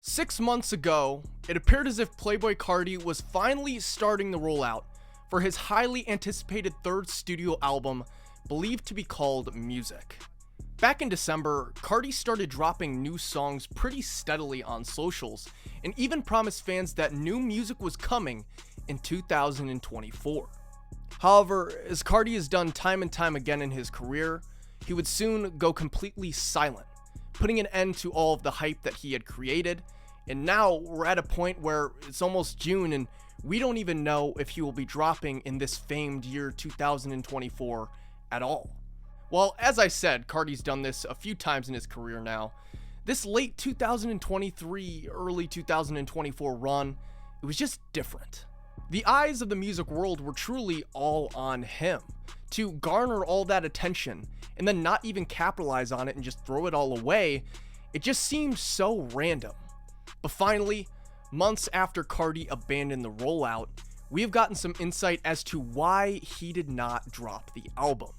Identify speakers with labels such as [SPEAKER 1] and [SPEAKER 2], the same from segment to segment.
[SPEAKER 1] 6 months ago, it appeared as if Playboi Carti was finally starting the rollout for his highly anticipated third studio album, believed to be called Music. Back in December, Carti started dropping new songs pretty steadily on socials, and even promised fans that new music was coming in 2024. However, as Carti has done time and time again in his career, he would soon go completely silent, putting an end to all of the hype that he had created. And now we're at a point where it's almost June and we don't even know if he will be dropping in this famed year 2024 at all. Well, as I said, Carti's done this a few times in his career now. This late 2023, early 2024 run, it was just different. The eyes of the music world were truly all on him. To garner all that attention and then not even capitalize on it and just throw it all away, it just seemed so random. But finally, months after Carti abandoned the rollout, we have gotten some insight as to why he did not drop the album.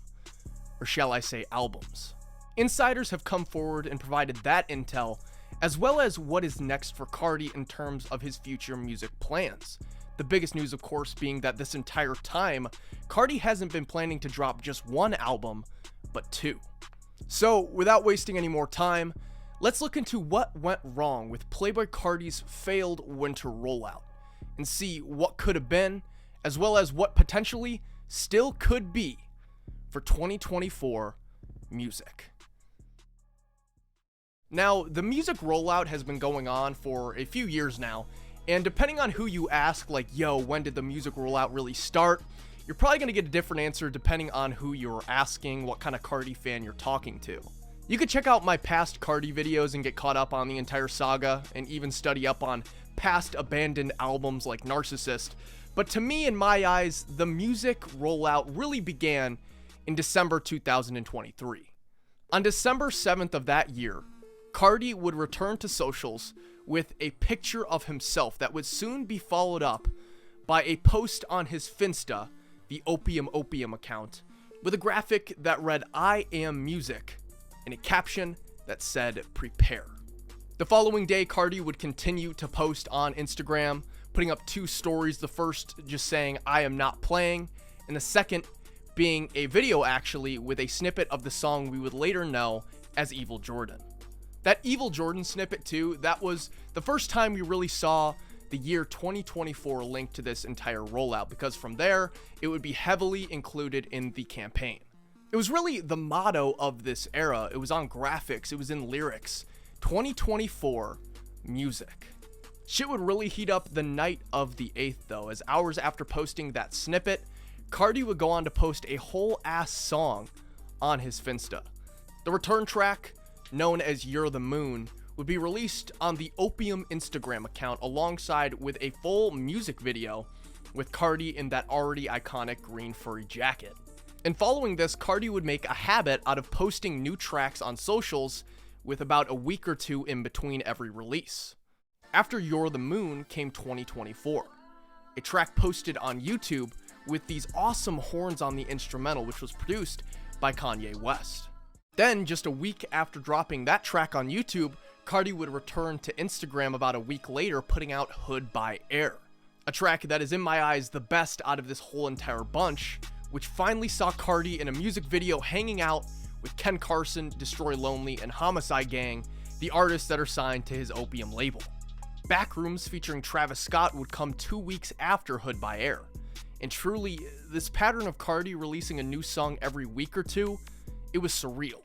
[SPEAKER 1] Or shall I say albums. Insiders have come forward and provided that intel, as well as what is next for Carti in terms of his future music plans. The biggest news, of course, being that this entire time, Carti hasn't been planning to drop just one album, but two. So, without wasting any more time, let's look into what went wrong with Playboi Carti's failed winter rollout, and see what could have been, as well as what potentially still could be for 2024 music. Now, the music rollout has been going on for a few years now, and depending on who you ask, like, yo, when did the music rollout really start? You're probably going to get a different answer depending on who you're asking, what kind of Carti fan you're talking to. You could check out my past Carti videos and get caught up on the entire saga, and even study up on past abandoned albums like Narcissist, but to me, in my eyes, the music rollout really began in December 2023. On December 7th of that year, Carti would return to socials with a picture of himself that would soon be followed up by a post on his Finsta, the Opium account, with a graphic that read "I am music" and a caption that said "prepare." The following day, Carti would continue to post on Instagram, putting up two stories, the first just saying "I am not playing," and the second being a video actually with a snippet of the song we would later know as Evil Jordan. That Evil Jordan snippet too, that was the first time we really saw the year 2024 linked to this entire rollout, because from there, it would be heavily included in the campaign. It was really the motto of this era. It was on graphics, it was in lyrics. 2024 music. Shit would really heat up the night of the 8th though, as hours after posting that snippet, Carti would go on to post a whole ass song on his Finsta. The return track, known as "You're the Moon," would be released on the Opium Instagram account alongside with a full music video with Carti in that already iconic green furry jacket. And following this, Carti would make a habit out of posting new tracks on socials with about a week or two in between every release. After "You're the Moon" came 2024, a track posted on YouTube with these awesome horns on the instrumental, which was produced by Kanye West. Then, just a week after dropping that track on YouTube, Carti would return to Instagram about a week later, putting out "Hood by Air," a track that is in my eyes the best out of this whole entire bunch, which finally saw Carti in a music video hanging out with Ken Carson, Destroy Lonely, and Homicide Gang, the artists that are signed to his Opium label. Backrooms featuring Travis Scott would come 2 weeks after "Hood by Air. And truly, this pattern of Carti releasing a new song every week or two, it was surreal.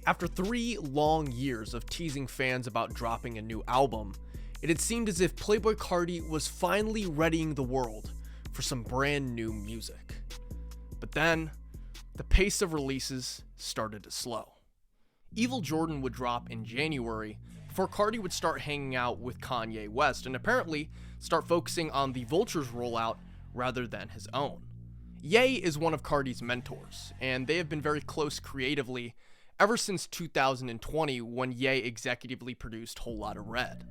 [SPEAKER 1] After 3 long years of teasing fans about dropping a new album, it had seemed as if Playboi Carti was finally readying the world for some brand new music. But then, the pace of releases started to slow. Evil Jordan would drop in January, before Carti would start hanging out with Kanye West and apparently start focusing on the Vultures rollout rather than his own. Ye is one of Carti's mentors, and they have been very close creatively ever since 2020, when Ye executively produced Whole Lotta Red.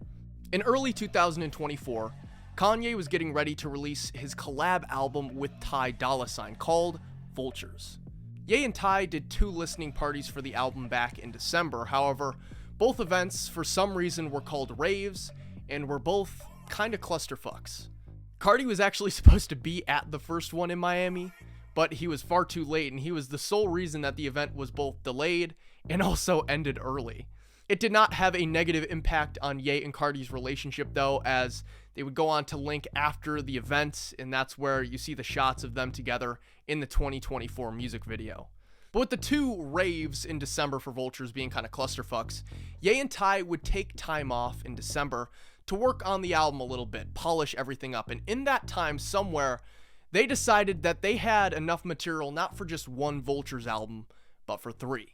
[SPEAKER 1] In early 2024, Kanye was getting ready to release his collab album with Ty Dolla $ign called Vultures. Ye and Ty did 2 listening parties for the album back in December. However, Both events, for some reason, were called raves, and were both kinda clusterfucks. Carti was actually supposed to be at the first one in Miami, but he was far too late, and he was the sole reason that the event was both delayed and also ended early. It did not have a negative impact on Ye and Carti's relationship though, as they would go on to link after the event, and that's where you see the shots of them together in the 2024 music video. But with the two raves in December for Vultures being kind of clusterfucks, Ye and Ty would take time off in December to work on the album a little bit, polish everything up, and in that time somewhere, they decided that they had enough material not for just one Vultures album, but for 3.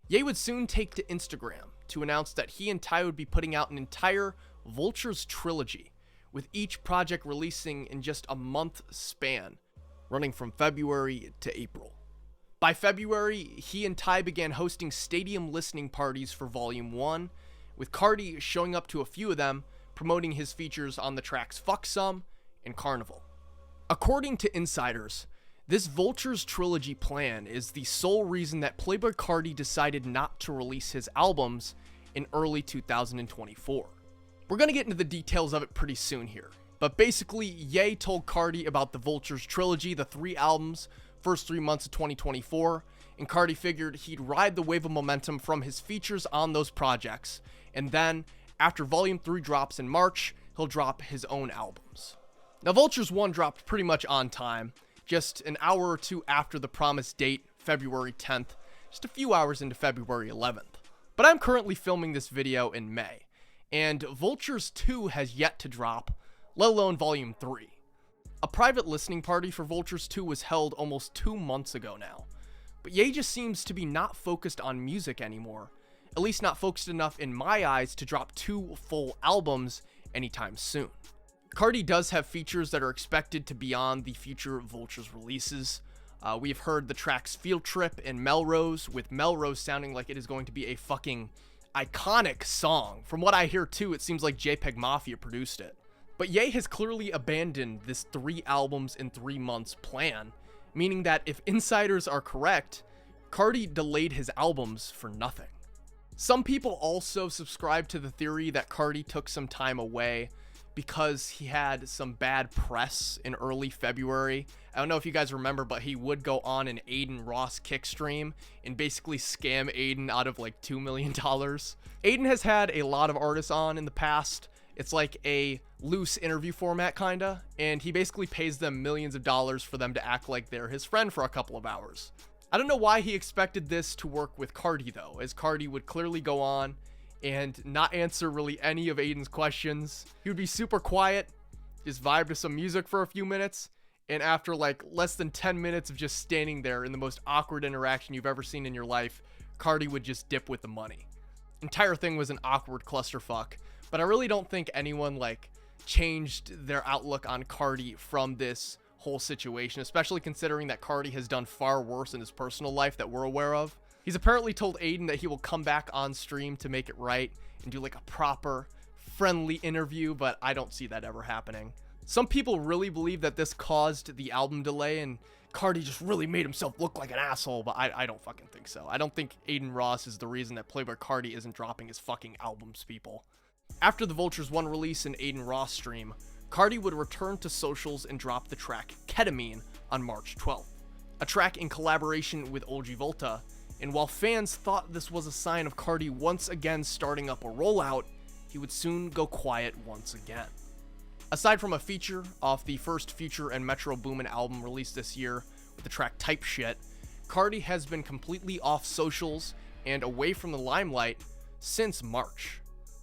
[SPEAKER 1] Ye would soon take to Instagram to announce that he and Ty would be putting out an entire Vultures trilogy, with each project releasing in just a month span, running from February to April. By February, he and Ty began hosting stadium listening parties for Volume 1, with Carti showing up to a few of them, promoting his features on the tracks Fuck Some and Carnival. According to insiders, this Vultures trilogy plan is the sole reason that Playboi Carti decided not to release his albums in early 2024. We're gonna get into the details of it pretty soon here, but basically, Ye told Carti about the Vultures trilogy, the 3 albums, first 3 months of 2024, and Carti figured he'd ride the wave of momentum from his features on those projects, and then, after Volume 3 drops in March, he'll drop his own albums. Now, Vultures 1 dropped pretty much on time, just an hour or two after the promised date, February 10th, just a few hours into February 11th. But I'm currently filming this video in May, and Vultures 2 has yet to drop, let alone Volume 3. A private listening party for Vultures 2 was held almost 2 months ago now, but Ye just seems to be not focused on music anymore, at least not focused enough in my eyes to drop 2 full albums anytime soon. Carti does have features that are expected to be on the future Vultures releases. We've heard the tracks Field Trip and Melrose, with Melrose sounding like it is going to be a fucking iconic song. From what I hear too, it seems like JPEG Mafia produced it. But Ye has clearly abandoned this 3 albums in 3 months plan, meaning that if insiders are correct, Carti delayed his albums for nothing. Some people also subscribe to the theory that Carti took some time away because he had some bad press in early February. I don't know if you guys remember, but he would go on an Aiden Ross kick stream and basically scam Aiden out of like $2 million. Aiden has had a lot of artists on in the past. It's like a loose interview format kinda, and he basically pays them millions of dollars for them to act like they're his friend for a couple of hours. I don't know why he expected this to work with Carti though, as Carti would clearly go on and not answer really any of Aiden's questions. He would be super quiet, just vibe to some music for a few minutes, and after like less than 10 minutes of just standing there in the most awkward interaction you've ever seen in your life, Carti would just dip with the money. Entire thing was an awkward clusterfuck, but I really don't think anyone like changed their outlook on Carti from this whole situation, especially considering that Carti has done far worse in his personal life that we're aware of. He's apparently told Aiden that he will come back on stream to make it right and do like a proper, friendly interview, but I don't see that ever happening. Some people really believe that this caused the album delay and Carti just really made himself look like an asshole, but I don't fucking think so. I don't think Aiden Ross is the reason that Playboi Carti isn't dropping his fucking albums, people. After the Vultures 1 release and Aiden Ross stream, Carti would return to socials and drop the track Ketamine on March 12th, a track in collaboration with OG Volta. And while fans thought this was a sign of Carti once again starting up a rollout, he would soon go quiet once again. Aside from a feature off the first Future and Metro Boomin album released this year with the track Type Shit, Carti has been completely off socials and away from the limelight since March.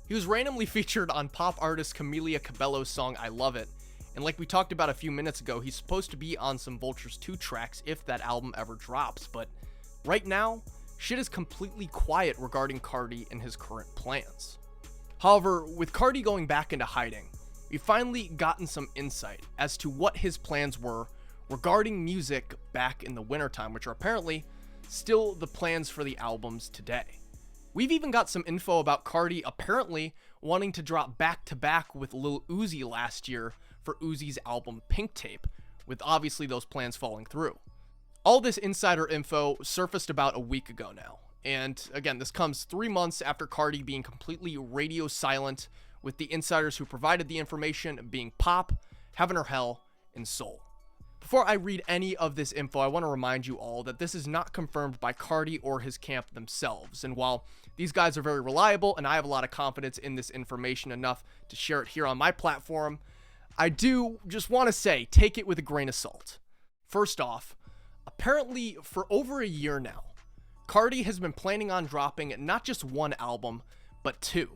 [SPEAKER 1] He was randomly featured on pop artist Camila Cabello's song I Love It, and like we talked about a few minutes ago, he's supposed to be on some Vultures 2 tracks if that album ever drops, but right now, shit is completely quiet regarding Carti and his current plans. However, with Carti going back into hiding, we've finally gotten some insight as to what his plans were regarding music back in the wintertime, which are apparently still the plans for the albums today. We've even got some info about Carti apparently wanting to drop back-to-back with Lil Uzi last year for Uzi's album Pink Tape, with obviously those plans falling through. All this insider info surfaced about a week ago now, And again, this comes 3 months after Carti being completely radio silent, with the insiders who provided the information being Pop, Heaven or Hell, and Soul. Before I read any of this info, I want to remind you all that this is not confirmed by Carti or his camp themselves. And while these guys are very reliable and I have a lot of confidence in this information enough to share it here on my platform, I do just want to say, take it with a grain of salt. First off, apparently for over a year now, Carti has been planning on dropping not just one album, but 2.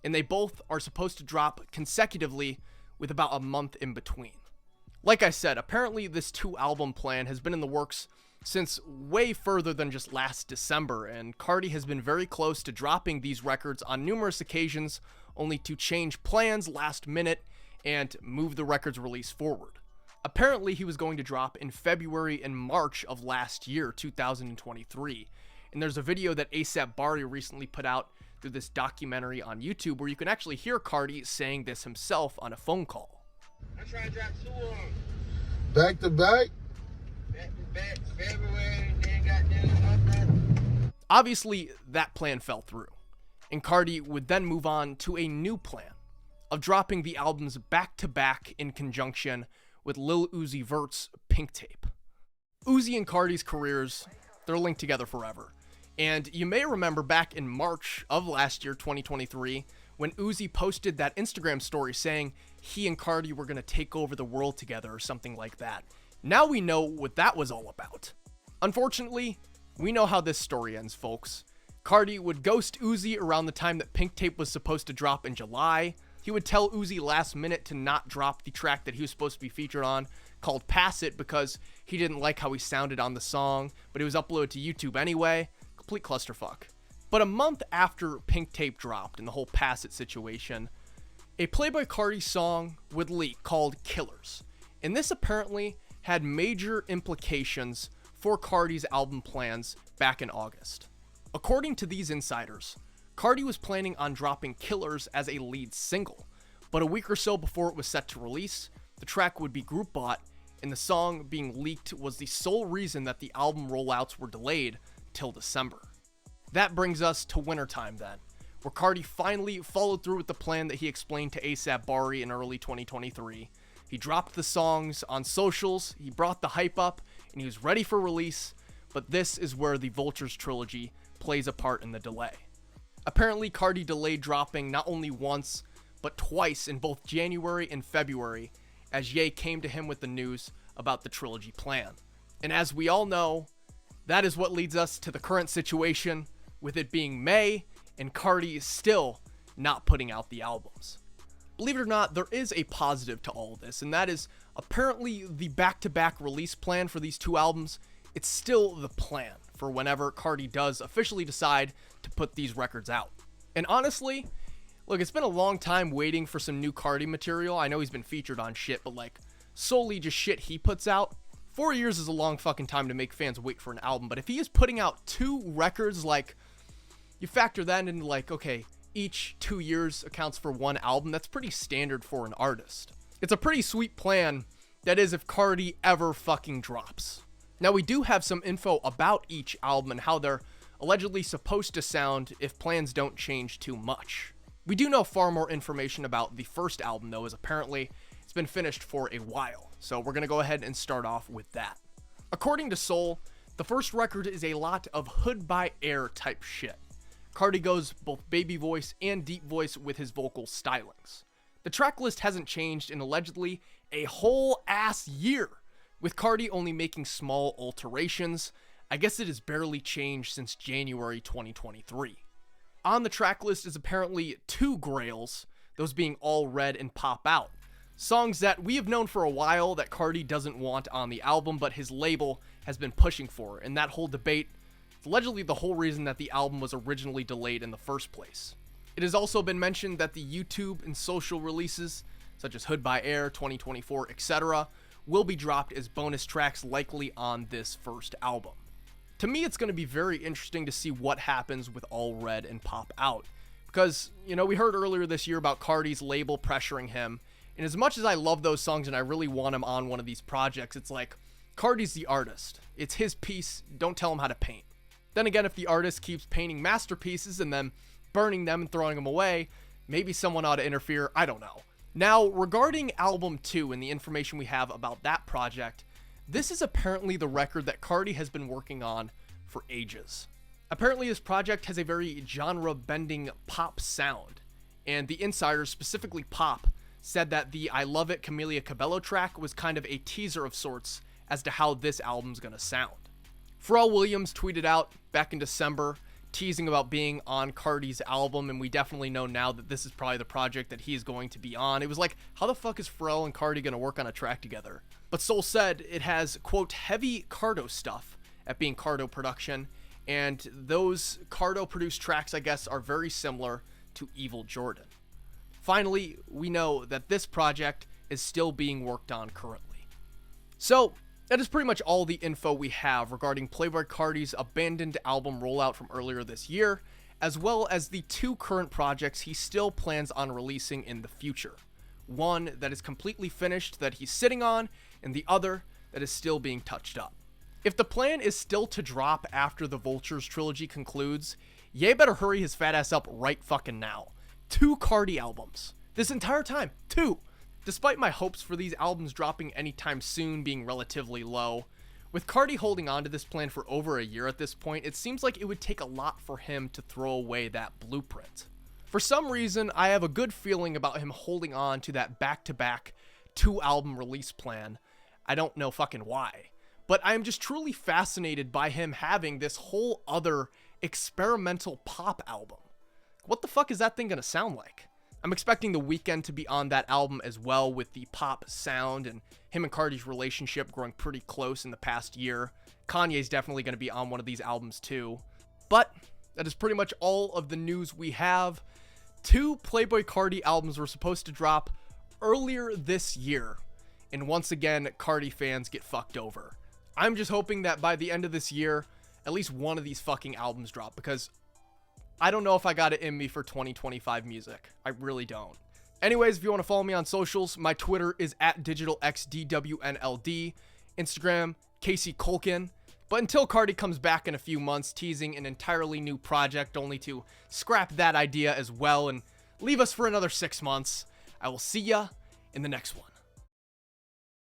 [SPEAKER 1] And they both are supposed to drop consecutively with about a month in between. Like I said, apparently this 2-album plan has been in the works since way further than just last December, and Carti has been very close to dropping these records on numerous occasions, only to change plans last minute and move the record's release forward. Apparently he was going to drop in February and March of last year, 2023, and there's a video that A$AP Bari recently put out through this documentary on YouTube where you can actually hear Carti saying this himself on a phone call.
[SPEAKER 2] I'm trying to drop 2 on
[SPEAKER 3] back to back?
[SPEAKER 2] Back to back, February, then goddamn.
[SPEAKER 1] Obviously, that plan fell through, and Carti would then move on to a new plan of dropping the albums back to back in conjunction with Lil Uzi Vert's Pink Tape. Uzi and Carti's careers, they're linked together forever. And you may remember back in March of last year, 2023, when Uzi posted that Instagram story saying he and Carti were going to take over the world together or something like that. Now we know what that was all about. Unfortunately, we know how this story ends, folks. Carti would ghost Uzi around the time that Pink Tape was supposed to drop in July. He would tell Uzi last minute to not drop the track that he was supposed to be featured on, called Pass It, because he didn't like how he sounded on the song, but it was uploaded to YouTube anyway. Complete clusterfuck. But a month after Pink Tape dropped and the whole Pass It situation, a Playboi Carti song would leak called Killers. And this apparently had major implications for Carti's album plans back in August. According to these insiders, Carti was planning on dropping Killers as a lead single, but a week or so before it was set to release, the track would be group bought, and the song being leaked was the sole reason that the album rollouts were delayed till December. That brings us to wintertime then, where Carti finally followed through with the plan that he explained to A$AP Bari in early 2023. He dropped the songs on socials, he brought the hype up, and he was ready for release, but this is where the Vultures trilogy plays a part in the delay. Apparently, Carti delayed dropping not only once, but twice in both January and February, as Ye came to him with the news about the trilogy plan. And as we all know, that is what leads us to the current situation, with it being May, and Carti is still not putting out the albums. Believe it or not, there is a positive to all of this, and that is apparently the back-to-back release plan for these 2 albums. It's still the plan for whenever Carti does officially decide to put these records out. And honestly, look, it's been a long time waiting for some new Carti material. I know he's been featured on shit, but like solely just shit he puts out. 4 years is a long fucking time to make fans wait for an album, but if he is putting out 2 records, like, you factor that into like, okay, each 2 years accounts for 1 album, that's pretty standard for an artist. It's a pretty sweet plan, that is if Carti ever fucking drops. Now we do have some info about each album and how they're allegedly supposed to sound if plans don't change too much. We do know far more information about the first album though, as apparently it's been finished for a while. So we're going to go ahead and start off with that. According to Soul, the first record is a lot of hood by air type shit. Carti goes both baby voice and deep voice with his vocal stylings. The track list hasn't changed in allegedly a whole ass year, with Carti only making small alterations. I guess it has barely changed since January 2023. On the track list is apparently 2 grails, those being All Red and Pop Out. Songs that we have known for a while that Carti doesn't want on the album, but his label has been pushing for, and that whole debate is allegedly the whole reason that the album was originally delayed in the first place. It has also been mentioned that the YouTube and social releases, such as Hood by Air, 2024, etc., will be dropped as bonus tracks likely on this first album. To me, it's going to be very interesting to see what happens with All Red and Pop Out, because, you know, we heard earlier this year about Carti's label pressuring him. And as much as I love those songs and I really want him on one of these projects, it's like, Carti's the artist. It's his piece. Don't tell him how to paint. Then again, if the artist keeps painting masterpieces and then burning them and throwing them away, maybe someone ought to interfere, I don't know. Now, regarding album 2 and the information we have about that project, this is apparently the record that Carti has been working on for ages. Apparently this project has a very genre-bending pop sound, and the insiders, specifically Pop, said that the I Love It Camila Cabello track was kind of a teaser of sorts as to how this album's gonna sound. Pharrell Williams tweeted out back in December, teasing about being on Carti's album, and we definitely know now that this is probably the project that he's going to be on. It was like, how the fuck is Pharrell and Carti gonna work on a track together? But Soul said it has, quote, heavy Cardo stuff at being Cardo production, and those Cardo produced tracks, I guess, are very similar to Evil Jordan. Finally, we know that this project is still being worked on currently. So, that is pretty much all the info we have regarding Playboi Carti's abandoned album rollout from earlier this year, as well as the 2 current projects he still plans on releasing in the future. One that is completely finished that he's sitting on, and the other that is still being touched up. If the plan is still to drop after the Vultures trilogy concludes, Ye better hurry his fat ass up right fucking now. 2 Carti albums. This entire time. 2! Despite my hopes for these albums dropping anytime soon being relatively low, with Carti holding on to this plan for over a year at this point, it seems like it would take a lot for him to throw away that blueprint. For some reason, I have a good feeling about him holding on to that back-to-back 2-album release plan. I don't know fucking why. But I am just truly fascinated by him having this whole other experimental pop album. What the fuck is that thing gonna sound like? I'm expecting The Weeknd to be on that album as well, with the pop sound and him and Carti's relationship growing pretty close in the past year. Kanye's definitely going to be on one of these albums too. But that is pretty much all of the news we have. 2 Playboi Carti albums were supposed to drop earlier this year, and once again, Carti fans get fucked over. I'm just hoping that by the end of this year, at least one of these fucking albums drop, because I don't know if I got it in me for 2025 music. I really don't. Anyways, if you want to follow me on socials, my Twitter is @digitalxdwnld, Instagram, Casey Culkin. But until Carti comes back in a few months teasing an entirely new project only to scrap that idea as well and leave us for another 6 months, I will see ya in the next one.